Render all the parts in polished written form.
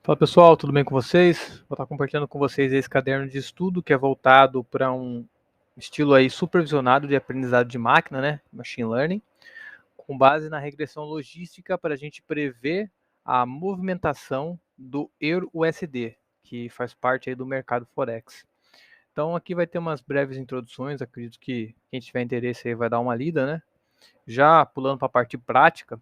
Fala pessoal, tudo bem com vocês? Vou estar compartilhando com vocês esse caderno de estudo que é voltado para um estilo aí supervisionado de aprendizado de máquina, né? Machine Learning, com base na regressão logística para a gente prever a movimentação do Euro-USD, que faz parte aí do mercado Forex. Então aqui vai ter umas breves introduções, acredito que quem tiver interesse aí vai dar uma lida, né? Já pulando para a parte prática,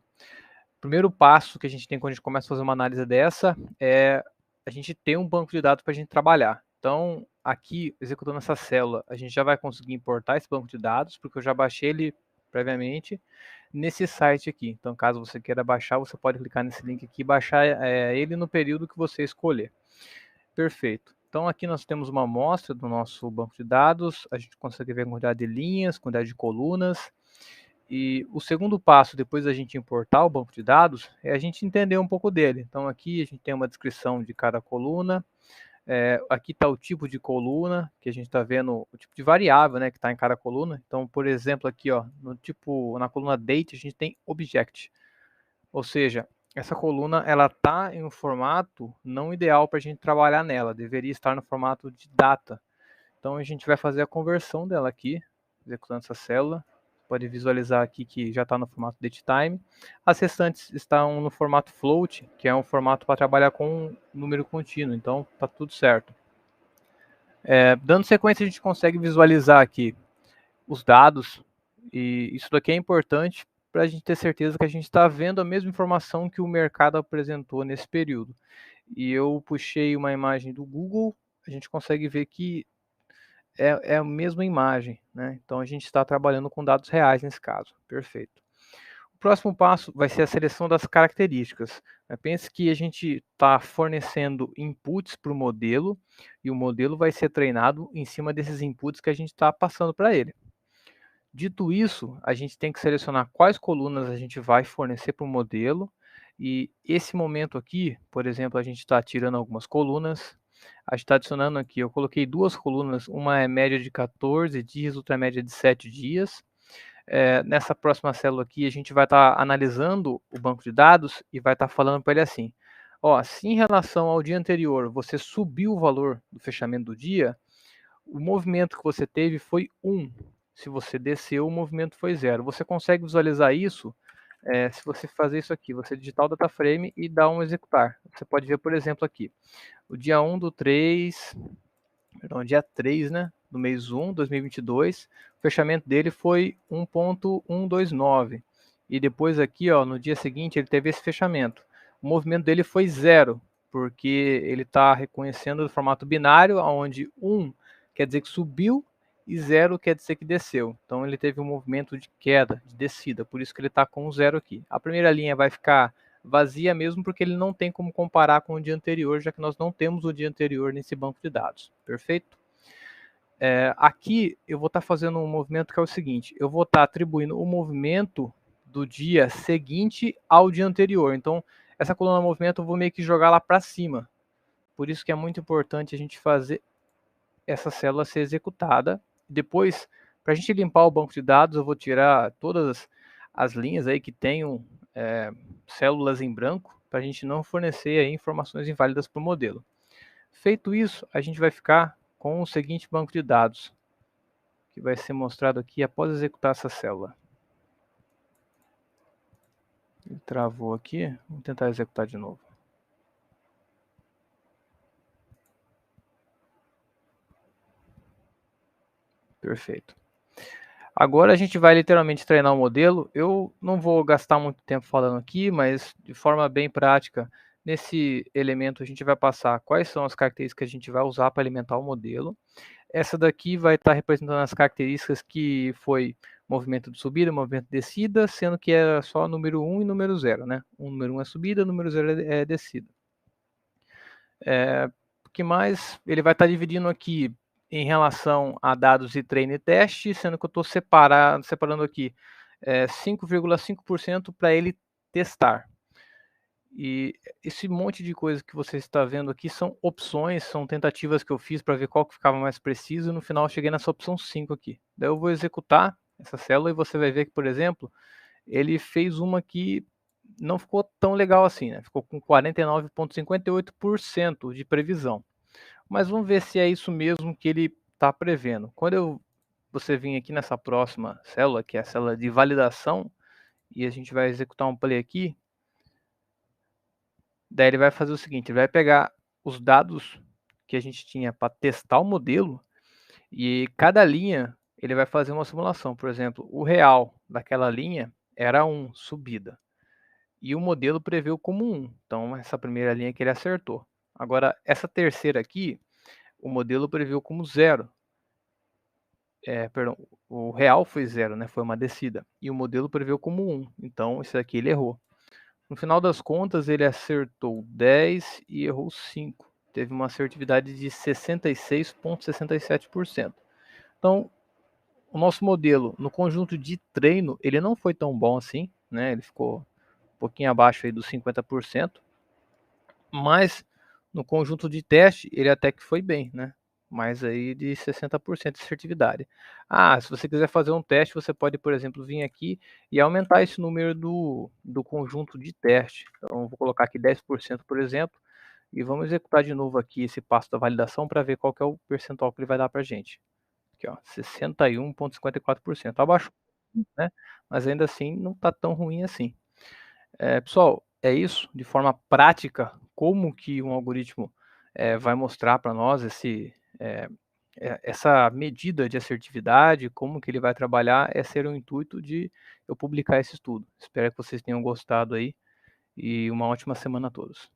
o primeiro passo que a gente tem quando a gente começa a fazer uma análise dessa é a gente ter um banco de dados para a gente trabalhar. Então, aqui, executando essa célula, a gente já vai conseguir importar esse banco de dados, porque eu já baixei ele previamente nesse site aqui. Então, caso você queira baixar, você pode clicar nesse link aqui e baixar ele no período que você escolher. Perfeito. Então, aqui nós temos uma amostra do nosso banco de dados, a gente consegue ver a quantidade de linhas, quantidade de colunas. E o segundo passo, depois da gente importar o banco de dados, é a gente entender um pouco dele. Então aqui a gente tem uma descrição de cada coluna, aqui está o tipo de coluna, que a gente está vendo o tipo de variável, né, que está em cada coluna. Então, por exemplo, aqui, ó, na coluna date, a gente tem object, ou seja, essa coluna ela está em um formato não ideal para a gente trabalhar nela, deveria estar no formato de data. Então a gente vai fazer a conversão dela aqui, executando essa célula. Pode visualizar aqui que já está no formato datetime. As restantes estão no formato float, que é um formato para trabalhar com um número contínuo, então está tudo certo. Dando sequência, a gente consegue visualizar aqui os dados, e isso daqui é importante para a gente ter certeza que a gente está vendo a mesma informação que o mercado apresentou nesse período. E eu puxei uma imagem do Google, a gente consegue ver que é a mesma imagem, né? Então a gente está trabalhando com dados reais nesse caso. Perfeito. O próximo passo vai ser a seleção das características. Pense que a gente está fornecendo inputs para o modelo e o modelo vai ser treinado em cima desses inputs que a gente está passando para ele. Dito isso, a gente tem que selecionar quais colunas a gente vai fornecer para o modelo e esse momento aqui, por exemplo, a gente está tirando algumas colunas, a gente está adicionando aqui, eu coloquei duas colunas, uma é média de 14 dias, outra é média de 7 dias. Nessa próxima célula aqui, a gente vai estar analisando o banco de dados e vai estar falando para ele assim, ó, se em relação ao dia anterior você subiu o valor do fechamento do dia, o movimento que você teve foi 1. Se você desceu, o movimento foi 0. Você consegue visualizar isso se você fazer isso aqui, você digitar o data frame e dar um executar. Você pode ver, por exemplo, aqui, o dia 1 do 3, perdão, dia 3, né, do mês 1, 2022, o fechamento dele foi 1.129. E depois aqui, ó, no dia seguinte, ele teve esse fechamento. O movimento dele foi 0, porque ele está reconhecendo o formato binário, onde 1 quer dizer que subiu e 0 quer dizer que desceu. Então ele teve um movimento de queda, de descida, por isso que ele está com 0 aqui. A primeira linha vai ficar vazia mesmo porque ele não tem como comparar com o dia anterior, já que nós não temos o dia anterior nesse banco de dados. Perfeito? Aqui eu vou estar fazendo um movimento que é o seguinte, eu vou estar atribuindo o movimento do dia seguinte ao dia anterior. Então, essa coluna de movimento eu vou meio que jogar lá para cima. Por isso que é muito importante a gente fazer essa célula ser executada. Depois, para a gente limpar o banco de dados, eu vou tirar todas as linhas aí que tenham células em branco, para a gente não fornecer aí informações inválidas para o modelo. Feito isso, a gente vai ficar com o seguinte banco de dados, que vai ser mostrado aqui após executar essa célula. Ele travou aqui, vamos tentar executar de novo. Perfeito. Agora a gente vai literalmente treinar o modelo. Eu não vou gastar muito tempo falando aqui, mas de forma bem prática, nesse elemento a gente vai passar quais são as características que a gente vai usar para alimentar o modelo. Essa daqui vai estar representando as características que foi movimento de subida, movimento de descida, sendo que é só número 1 e número 0, né? Número 1 é subida, número 0 é descida. O que mais? Ele vai estar dividindo aqui em relação a dados de treino e teste, sendo que eu estou separando aqui 5,5% para ele testar. E esse monte de coisa que você está vendo aqui são opções, são tentativas que eu fiz para ver qual que ficava mais preciso, e no final eu cheguei nessa opção 5 aqui. Daí eu vou executar essa célula e você vai ver que, por exemplo, ele fez uma que não ficou tão legal assim, né? Ficou com 49,58% de previsão. Mas vamos ver se é isso mesmo que ele está prevendo. Você vir aqui nessa próxima célula, que é a célula de validação, e a gente vai executar um play aqui, daí ele vai fazer o seguinte, ele vai pegar os dados que a gente tinha para testar o modelo, e cada linha ele vai fazer uma simulação. Por exemplo, o real daquela linha era 1, subida. E o modelo preveu como 1. Então, essa primeira linha que ele acertou. Agora, essa terceira aqui, o modelo previu como 0. Perdão, o real foi 0, né? Foi uma descida. E o modelo preveu como 1. Então, isso aqui ele errou. No final das contas, ele acertou 10 e errou 5. Teve uma assertividade de 66,67%. Então, o nosso modelo, no conjunto de treino, ele não foi tão bom assim, né? Ele ficou um pouquinho abaixo aí dos 50%, mas no conjunto de teste, ele até que foi bem, né? Mais aí de 60% de assertividade. Se você quiser fazer um teste, você pode, por exemplo, vir aqui e aumentar esse número do conjunto de teste. Então, vou colocar aqui 10%, por exemplo, e vamos executar de novo aqui esse passo da validação para ver qual que é o percentual que ele vai dar para a gente. Aqui, ó, 61,54%. Abaixo, né? Mas ainda assim não está tão ruim assim. Pessoal, é isso, de forma prática, como que um algoritmo vai mostrar para nós essa medida de assertividade, como que ele vai trabalhar, ser o intuito de eu publicar esse estudo. Espero que vocês tenham gostado aí e uma ótima semana a todos.